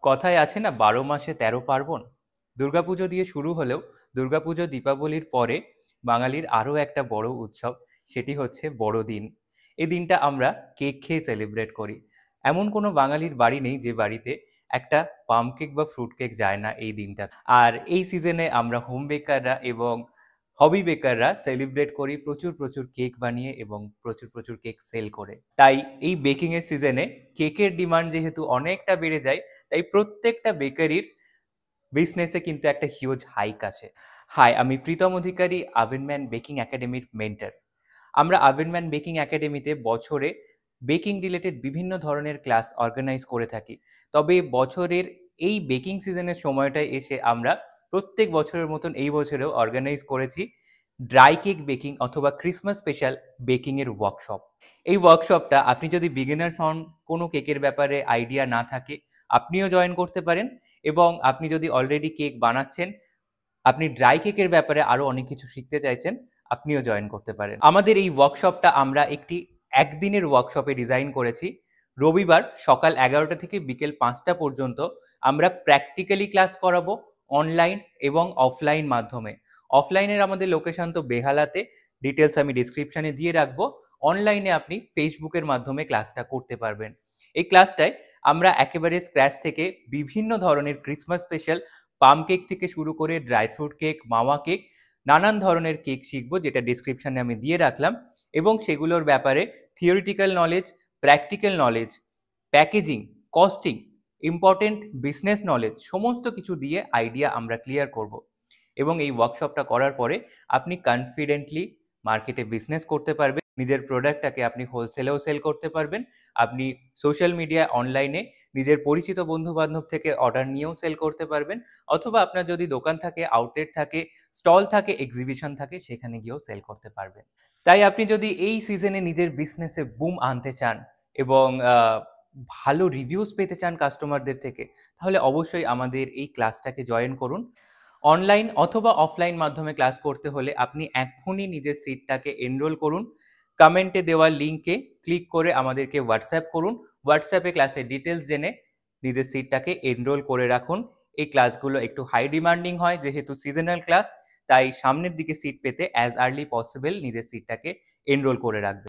কথায় আছে না, ১২ মাসে ১৩ পার্বণ। দুর্গাপুজো দিয়ে শুরু হলেও দুর্গাপুজো দীপাবলির পরে বাঙালির আরও একটা বড় উৎসব, সেটি হচ্ছে বড়দিন। এই দিনটা আমরা কেক খেয়ে সেলিব্রেট করি। এমন কোনো বাঙালির বাড়ি নেই যে বাড়িতে একটা পাম কেক বা ফ্রুট কেক যায় না এই দিনটা। আর এই সিজনে আমরা হোম বেকাররা এবং হবি বেকাররা সেলিব্রেট করি প্রচুর প্রচুর কেক বানিয়ে এবং প্রচুর প্রচুর কেক সেল করে। তাই এই বেকিং এর সিজনে কেকের ডিমান্ড যেহেতু অনেকটা বেড়ে যায়, তাই প্রত্যেকটা বেকারির বিজনেসে কিন্তু একটা হিউজ হাইক আসে। হাই, আমি প্রীতম অধিকারী, আভেনম্যান বেকিং একাডেমির মেন্টর। আমরা আভেনম্যান বেকিং একাডেমিতে বছরে বেকিং রিলেটেড বিভিন্ন ধরনের ক্লাস অর্গানাইজ করে থাকি। তবে বছরের এই বেকিং সিজনের সময়টায় এসে আমরা প্রত্যেক বছরের মতন এই বছরেও অর্গানাইজ করেছি ড্রাই কেক বেকিং অথবা ক্রিসমাস স্পেশাল বেকিংয়ের ওয়ার্কশপ। এই ওয়ার্কশপটা আপনি যদি বিগিনার্স হন, কোনো কেকের ব্যাপারে আইডিয়া না থাকে, আপনিও জয়েন করতে পারেন। এবং আপনি যদি অলরেডি কেক বানাচ্ছেন, আপনি ড্রাই কেকের ব্যাপারে আরও অনেক কিছু শিখতে চাইছেন, আপনিও জয়েন করতে পারেন। আমাদের এই ওয়ার্কশপটা আমরা একটি একদিনের ওয়ার্কশপে ডিজাইন করেছি। রবিবার সকাল 11টা থেকে বিকেল 5টা পর্যন্ত আমরা প্র্যাকটিক্যালি ক্লাস করাবো, অনলাইন এবং অফলাইন মাধ্যমে। অফলাইনের আমাদের লোকেশন তো বেহালাতে, ডিটেলস আমি ডিসক্রিপশানে দিয়ে রাখবো। অনলাইনে আপনি ফেসবুকের মাধ্যমে ক্লাসটা করতে পারবেন। এই ক্লাসটায় আমরা একেবারে স্ক্র্যাচ থেকে বিভিন্ন ধরনের ক্রিসমাস স্পেশাল পাম কেক থেকে শুরু করে ড্রাই ফ্রুট কেক, মাওয়া কেক, নানান ধরনের কেক শিখবো, যেটা ডিসক্রিপশানে আমি দিয়ে রাখলাম। এবং সেগুলোর ব্যাপারে theoretical knowledge, practical knowledge, packaging, costing, important business knowledge সমস্ত কিছু দিয়ে আইডিয়া আমরা ক্লিয়ার করব। এবং এই ওয়ার্কশপটা করার পরে আপনি কনফিডেন্টলি মার্কেটে বিজনেস করতে পারবেন। নিজের প্রোডাক্টটাকে আপনি হোলসেলেও সেল করতে পারবেন। আপনি সোশ্যাল মিডিয়া, অনলাইনে নিজের পরিচিত বন্ধু বান্ধব থেকে অর্ডার নিয়েও সেল করতে পারবেন। অথবা আপনার যদি দোকান থাকে, আউটলেট থাকে, স্টল থাকে, এক্সিবিশন থাকে, সেখানে গিয়েও সেল করতে পারবেন। তাই আপনি যদি এই সিজনে নিজের বিজনেসে বুম আনতে চান এবং ভালো রিভিউজ পেতে চান কাস্টমারদের থেকে, তাহলে অবশ্যই আমাদের এই ক্লাসটাকে জয়েন করুন। অনলাইন অথবা অফলাইন মাধ্যমে ক্লাস করতে হলে আপনি এখনই নিজের সিটটাকে এনরোল করুন। কমেন্টে দেওয়া লিঙ্কে ক্লিক করে আমাদেরকে হোয়াটসঅ্যাপ করুন। হোয়াটসঅ্যাপে ক্লাসের ডিটেলস জেনে নিজের সিটটাকে এনরোল করে রাখুন। এই ক্লাসগুলো একটু হাই ডিমান্ডিং হয় যেহেতু সিজনাল ক্লাস, তাই সামনের দিকে সিট পেতে অ্যাজ আর্লি পসিবল নিজের সিটটাকে এনরোল করে রাখবেন।